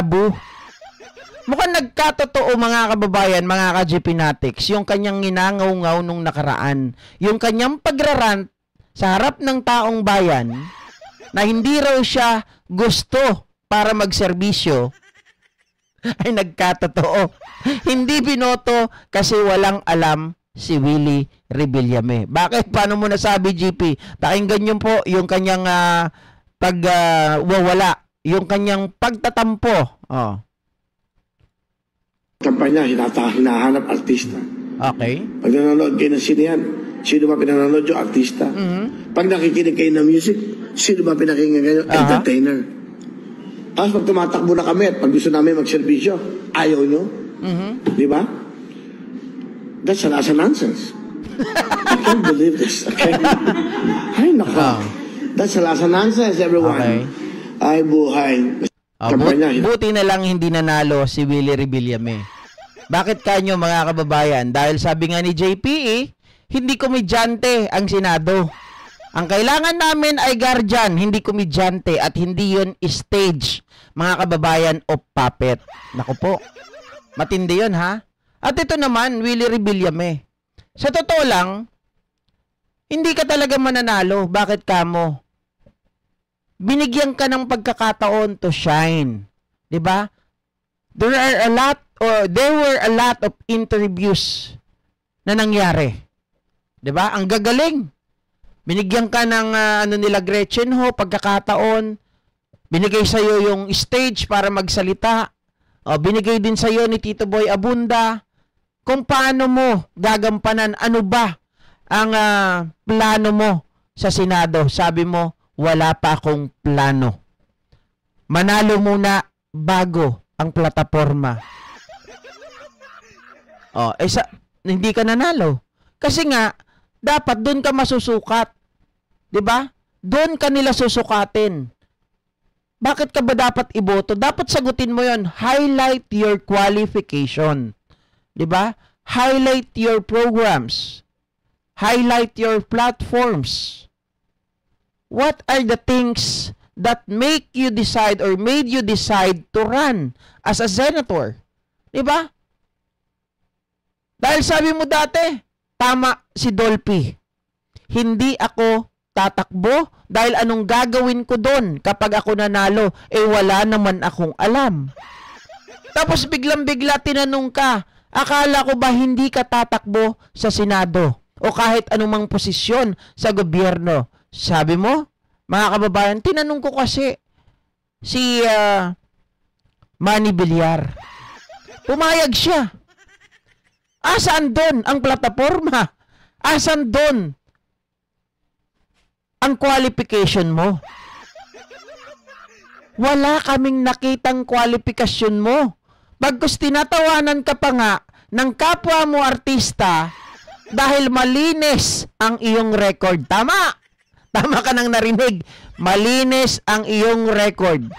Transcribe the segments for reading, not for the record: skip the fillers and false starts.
Abu. Mukhang nagkatotoo mga kababayan, mga ka-GP Natics, yung kanyang ginangaw-ngaw nung nakaraan. Yung kanyang pagrarant sa harap ng taong bayan na hindi raw siya gusto para magserbisyo ay nagkatotoo. Hindi binoto kasi walang alam si Willie Rebillame. Bakit? Paano mo nasabi, GP? Pakinggan niyo po yung kanyang pagwawala, yung kanyang pagtatampo. Oh. Kampanya, hinahanap artista. Okay. Pag nanonood kayo ng sinehan, sino ba pinanonood yung artista? Pag nakikinig kayo ng music, sino ba pinakinggan kayo? Entertainer. Tapos pag tumatakbo na kami at pag gusto namin magservisyo, ayaw nyo? Di ba? That's a nonsense. I can't believe this. Okay? Ay, naka. That's a nonsense, everyone. Okay. Ay, buhay. Buti na lang hindi nanalo si Willie Rebillame. Bakit kanyo mga kababayan? Dahil sabi nga ni JPE, hindi komedyante ang Senado. Ang kailangan namin ay guardian, hindi komedyante at hindi yun stage, mga kababayan, o puppet. Naku po, matindi yun ha? At ito naman, Willie Rebillame. Sa totoo lang, hindi ka talaga mananalo. Bakit kamo? Binigyan ka ng pagkakataon to shine. 'Di ba? There were a lot of interviews na nangyari. 'Di ba? Ang gagaling. Binigyan ka ng nila Gretchen Ho pagkakataon. Binigay sa iyo yung stage para magsalita. Binigay din sa iyo ni Tito Boy Abunda kung paano mo gagampanan, ano ba ang plano mo sa Senado. Sabi mo, wala pa akong plano. Manalo muna bago ang plataforma. Hindi ka nanalo. Kasi nga, dapat doon ka masusukat. 'Di ba? Doon ka nila susukatin. Bakit ka ba dapat iboto? Dapat sagutin mo 'yon. Highlight your qualification. 'Di ba? Highlight your programs. Highlight your platforms. What are the things that make you decide or made you decide to run as a senator? 'Di ba? Dahil sabi mo dati, tama si Dolphy. Hindi ako tatakbo dahil anong gagawin ko doon kapag ako nanalo? Wala naman akong alam. Tapos biglang-bigla tinanong ka, akala ko ba hindi ka tatakbo sa Senado o kahit anumang posisyon sa gobyerno? Sabi mo, mga kababayan, tinanong ko kasi si Manny Villar. Pumayag siya. Saan doon ang plataforma? Saan doon ang qualification mo? Wala kaming nakitang kwalifikasyon mo. Bagkus tinatawanan ka pa nga ng kapwa mo artista dahil malinis ang iyong record. Tama! Tama ka nang narinig. Malinis ang iyong record.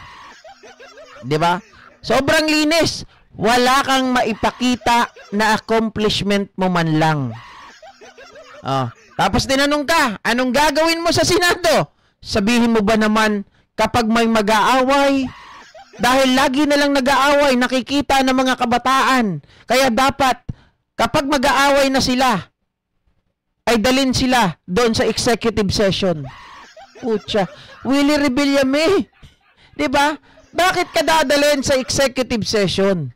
'Di ba? Sobrang linis. Wala kang maipakita na accomplishment mo man lang. Tapos tinanong ka, anong gagawin mo sa Senado? Sabihin mo ba naman kapag may mag-aaway? Dahil lagi na lang nag-aaway, nakikita ng mga kabataan. Kaya dapat, kapag mag-aaway na sila, ay dalin sila doon sa executive session. Pucha, Willie Rebillame, 'di ba? Bakit ka dadalhin sa executive session?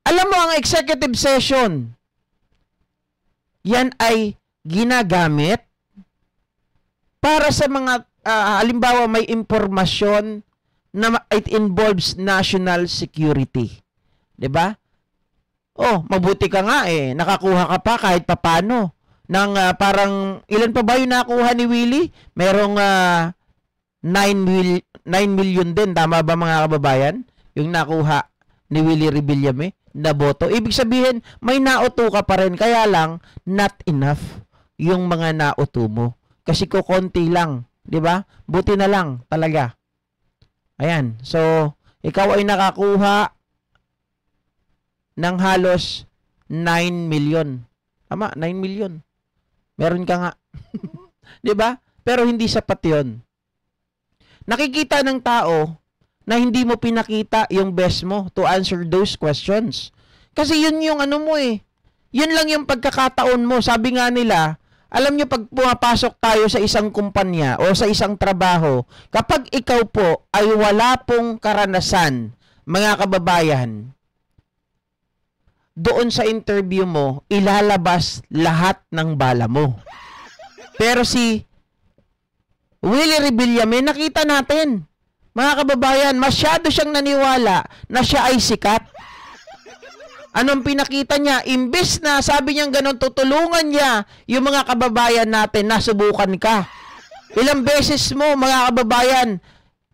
Alam mo, ang executive session, yan ay ginagamit para sa mga, halimbawa may impormasyon na it involves national security. 'Di ba? Mabuti ka nga nakakuha ka pa kahit papano ng parang, ilan pa ba yung nakuha ni Willie? Merong 9 million din, tama ba mga kababayan? Yung nakuha ni Willie Rebillame na boto. Ibig sabihin, may nauto ka pa rin, kaya lang not enough yung mga nauto mo. Kasi kukonti lang, 'di ba? Buti na lang talaga. Ayan. So, ikaw ay nakakuha ng halos 9 million. Tama, 9 million. Meron ka nga. 'Di ba? Pero hindi sapat 'yon. Nakikita ng tao na hindi mo pinakita yung best mo to answer those questions. Kasi yun yung ano mo eh. Yun lang yung pagkakataon mo. Sabi nga nila, alam nyo pag pumapasok tayo sa isang kumpanya o sa isang trabaho, kapag ikaw po ay wala pong karanasan, mga kababayan, doon sa interview mo, ilalabas lahat ng bala mo. Pero si Willie Rebillame, nakita natin, mga kababayan, masyado siyang naniwala na siya ay sikat. Anong pinakita niya? Imbes na sabi niyang ganun, tutulungan niya yung mga kababayan natin, nasubukan ka. Ilang beses mo, mga kababayan,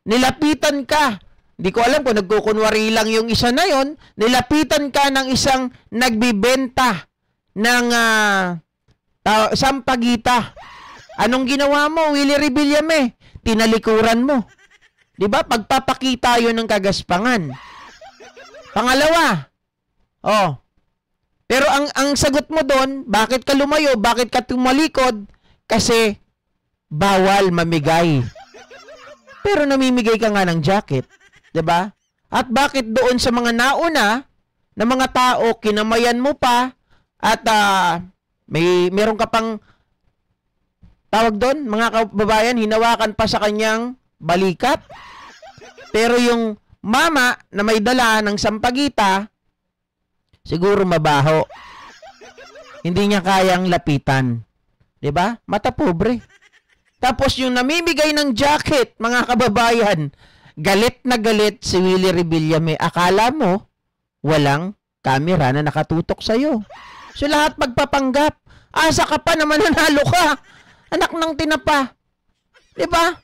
nilapitan ka. Hindi ko alam kung nagkukunwari lang yung isa na yon, nilapitan ka ng isang nagbibenta ng sampagita. Anong ginawa mo, Willie Rebillame? Tinalikuran mo. Diba? Pagpapakita yun ng kagaspangan. Pangalawa, pero ang sagot mo doon, bakit ka lumayo, bakit ka tumalikod? Kasi bawal mamigay. Pero namimigay ka nga ng jacket. 'Di ba? At bakit doon sa mga nauna na mga tao, kinamayan mo pa at meron ka pang tawag doon, mga kababayan, hinawakan pa sa kanyang balikat. Pero yung mama na may dala ng sampagita, siguro mabaho. Hindi niya kayang lapitan. 'Di ba? Mata pobre. Tapos yung namimigay ng jacket, mga kababayan, galit na galit si Willie Rebillame. Akala mo, walang camera na nakatutok sa'yo. So lahat magpapanggap. Asa ka pa na mananalo ka. Anak ng tinapa. Diba?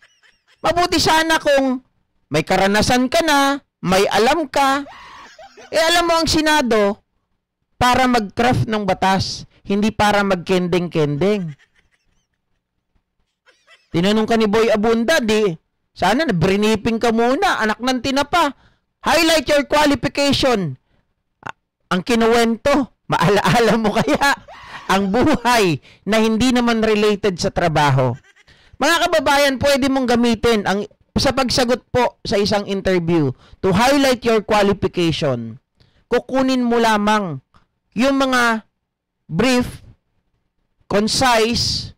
Mabuti sana kung may karanasan ka na, may alam ka. Alam mo ang Senado, para mag-craft ng batas, hindi para magkendeng-kendeng. Tinanong ka ni Boy Abunda, sana na-briefing ka muna, anak ng tinapa. Highlight your qualification. Ang kinuwento, maalaala mo kaya ang buhay na hindi naman related sa trabaho. Mga kababayan, pwede mong gamitin sa pagsagot po sa isang interview to highlight your qualification. Kukunin mo lamang yung mga brief, concise,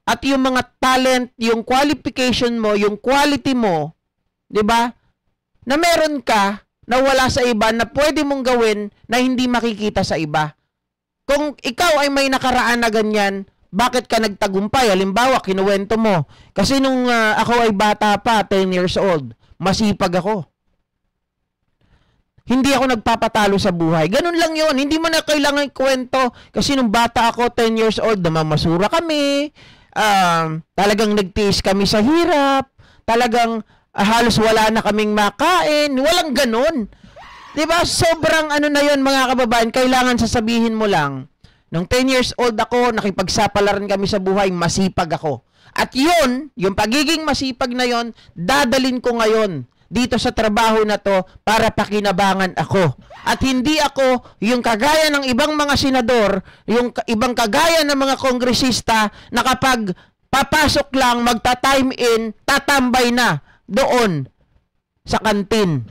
at yung mga talent, yung qualification mo, yung quality mo, 'di ba? Na meron ka na wala sa iba na pwede mong gawin na hindi makikita sa iba. Kung ikaw ay may nakaraan na ganyan, bakit ka nagtagumpay? Halimbawa, kinuwento mo, kasi nung ako ay bata pa, 10 years old, masipag ako. Hindi ako nagpapatalo sa buhay. Ganun lang yon. Hindi mo na kailangan ikwento. Kasi nung bata ako, 10 years old, namamasura kami. Talagang nagtiis kami sa hirap. Talagang halos wala na kaming makain. Walang ganun. Diba? Sobrang ano na yon, mga kababayan. Kailangan sasabihin mo lang. Nung 10 years old ako, nakipagsapalaran kami sa buhay, masipag ako. At yun, yung pagiging masipag na yon, dadalin ko ngayon dito sa trabaho na to para pakinabangan ako. At hindi ako yung kagaya ng ibang mga senador, yung ibang kagaya ng mga kongresista na kapag papasok lang, magta-time in, tatambay na doon sa kantin.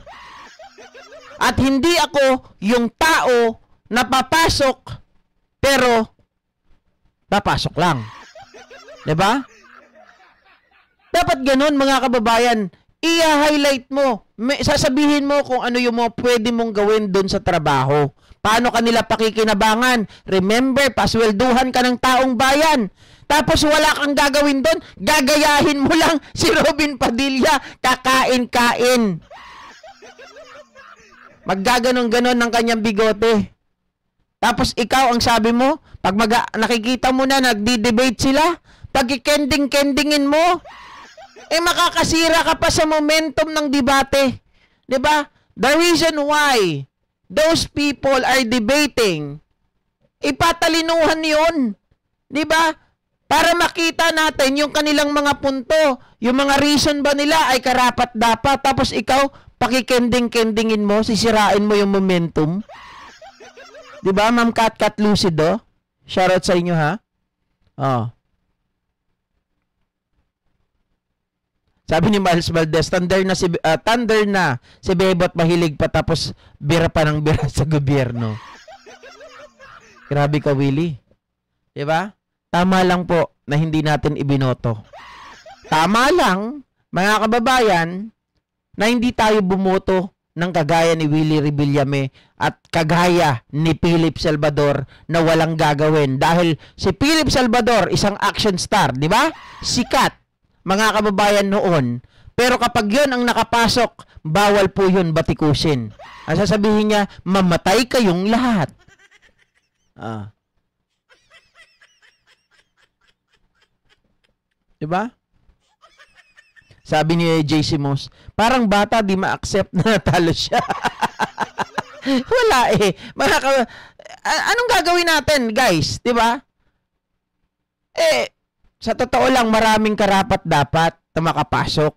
At hindi ako yung tao na papasok pero papasok lang. 'Di ba? Dapat ganoon, mga kababayan. I-highlight mo. Sasabihin mo kung ano yung mga pwede mong gawin doon sa trabaho. Paano kanila pakikinabangan? Remember, paswelduhan ka ng taong bayan. Tapos wala kang gagawin doon, gagayahin mo lang si Robin Padilla, kakain-kain. Maggaganon-ganon ng kanyang bigote. Tapos ikaw, ang sabi mo, pag nakikita mo na nagdi-debate sila, pag ikending-kendingin mo, makakasira ka pa sa momentum ng debate. 'Di ba? The reason why those people are debating, ipatalinuhan 'yon. 'Di ba? Para makita natin yung kanilang mga punto, yung mga reason ba nila ay karapat-dapat, tapos ikaw pakikending-kendingin mo, sisirain mo yung momentum. 'Di ba, Ma'am Kat Lucido? Shoutout sa inyo, ha? Sabi ni Miles Valdez, thunder na si Bebot mahilig pa tapos bira pa ng bira sa gobyerno. Grabe ka, Willie. Diba? Tama lang po na hindi natin ibinoto. Tama lang, mga kababayan, na hindi tayo bumoto ng kagaya ni Willie Rebillame at kagaya ni Philip Salvador na walang gagawin. Dahil si Philip Salvador, isang action star, di ba? Sikat, mga kababayan noon. Pero kapag yun ang nakapasok, bawal po yun batikusin. Ang sasabihin niya, mamatay kayong lahat. Di ba? Sabi ni JC Moss, parang bata di ma-accept na natalo siya. Wala eh. Anong gagawin natin, guys? Di ba? Sa totoo lang, maraming karapat-dapat na makapasok.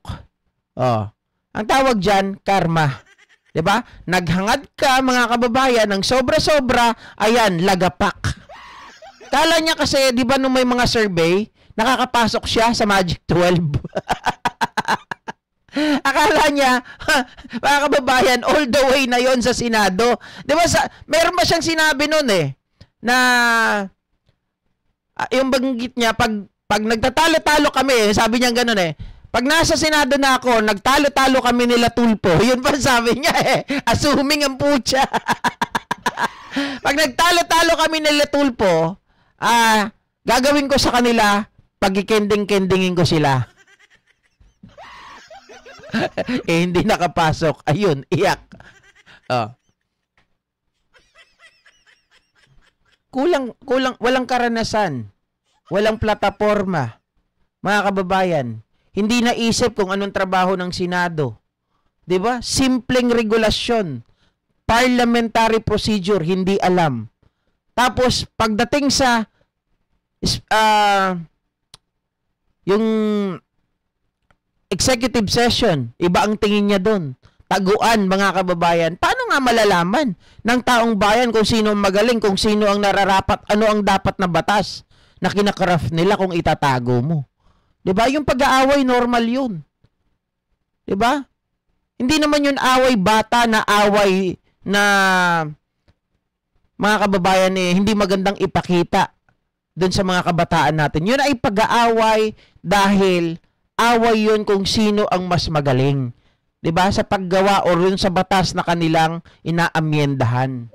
Ang tawag dyan, karma. Di ba? Naghangad ka, mga kababayan, ng sobra-sobra, ayan, lagapak. Kala niya kasi, di ba nung may mga survey, nakakapasok siya sa Magic 12. Akala niya, mga kababayan, all the way na yon sa Senado. Di ba, meron ba siyang sinabi nun na yung banggit niya, pag nagtatalo-talo kami, sabi niya gano'n pag nasa Senado na ako, nagtalo-talo kami nila Tulpo. Yun pa sabi niya assuming ang putya. Pag nagtalo-talo kami nila Tulpo, gagawin ko sa kanila, pagkikending-kendingin ko sila. Hindi nakapasok. Ayun, iyak. Kulang, walang karanasan. Walang plataforma. Mga kababayan, hindi naisip kung anong trabaho ng Senado. 'Di ba? Simpleng regulasyon. Parliamentary procedure, hindi alam. Tapos, pagdating sa yung executive session, iba ang tingin niya doon. Taguan, mga kababayan. Paano nga malalaman ng taong bayan kung sino ang magaling, kung sino ang nararapat, ano ang dapat na batas na kinakraft nila kung itatago mo? 'Di ba? Yung pag-aaway, normal yun. 'Di ba? Hindi naman yun away bata na away na, mga kababayan, hindi magandang ipakita doon sa mga kabataan natin. Yun ay pag-aaway dahil away yun kung sino ang mas magaling. 'Di ba? Sa paggawa o yun sa batas na kanilang inaamyendahan.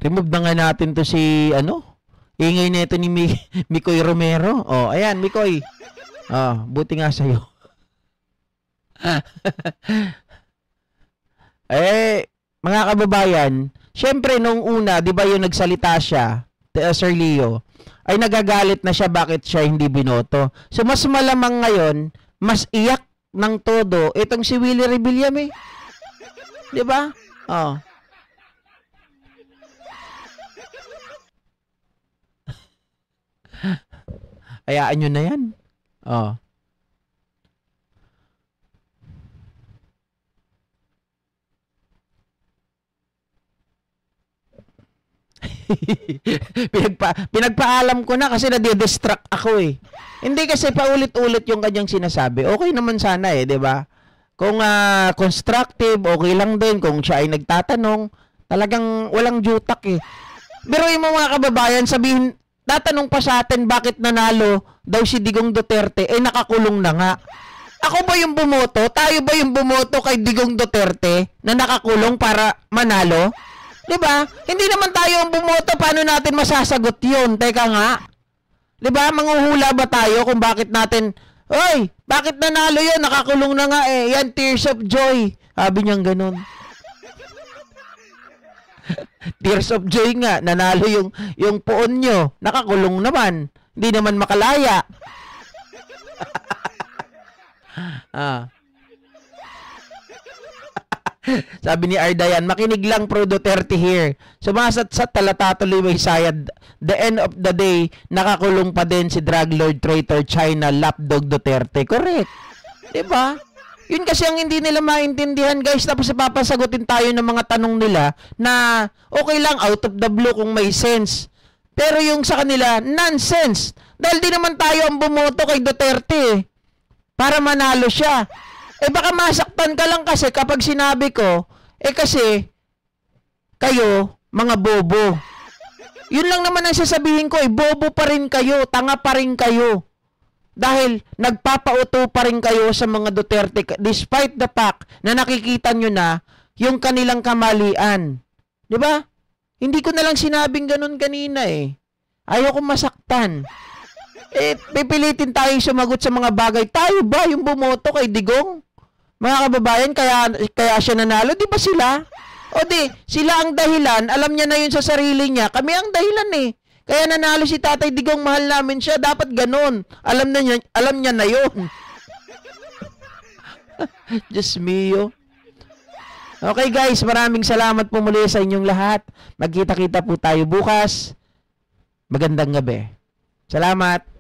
Remove na nga natin to si ingay nito ni Mikoy Romero. Ayan, Mikoy. Buti nga sa'yo. Mga kababayan, syempre nung una, 'di ba yung nagsalita siya, Sir Leo, ay nagagalit na siya bakit siya hindi binoto. So mas malamang ngayon, mas iyak ng todo itong si Willie Rebillame. 'Di ba? Hayaan nyo na yan. Pinagpaalam ko na kasi nadidistract ako Hindi kasi paulit-ulit yung kanyang sinasabi. Okay naman sana 'di ba? Kung constructive, okay lang din. Kung siya ay nagtatanong, talagang walang jutak Pero yung mga kababayan, sabihin, tatanong pa sa atin bakit nanalo daw si Digong Duterte, nakakulong na nga. Ako ba yung bumoto? Tayo ba yung bumoto kay Digong Duterte na nakakulong para manalo? 'Di ba? Hindi naman tayo ang bumoto, paano natin masasagot 'yun? Teka nga. 'Di ba? Manghuhula ba tayo kung bakit natin, bakit nanalo 'yun? Nakakulong na nga Yan, tears of joy. Sabi niyang ganun. Tears of joy nga, nanalo yung poon nyo. Nakakulong naman. Hindi naman makalaya. Sabi ni Ardayan, makinig lang pro Duterte here. Sumasat-sat talatatuloy may sayad. The end of the day, nakakulong pa din si drug lord traitor China lapdog Duterte. Correct. 'Di ba? Yun kasi ang hindi nila maintindihan, guys. Tapos papasagutin tayo ng mga tanong nila na okay lang out of the blue kung may sense. Pero yung sa kanila, nonsense. Dahil di naman tayo ang bumoto kay Duterte para manalo siya. Baka masaktan ka lang kasi kapag sinabi ko, kasi kayo, mga bobo. Yun lang naman ang sasabihin ko, bobo pa rin kayo, tanga pa rin kayo. Dahil nagpapauto pa rin kayo sa mga Duterte despite the fact na nakikita nyo na yung kanilang kamalian. Di ba? Hindi ko na lang sinabing ganun kanina Ayaw kong masaktan. Pipilitin tayong sumagot sa mga bagay. Tayo ba yung bumoto kay Digong? Mga kababayan, kaya siya nanalo? Di ba sila? O di, sila ang dahilan. Alam niya na yun sa sarili niya. Kami ang dahilan Kaya nanalo si Tatay Digong, mahal namin siya. Dapat ganun. Alam niya na yun. Diyos mio. Okay guys, maraming salamat po muli sa inyong lahat. Magkita-kita po tayo bukas. Magandang gabi. Salamat.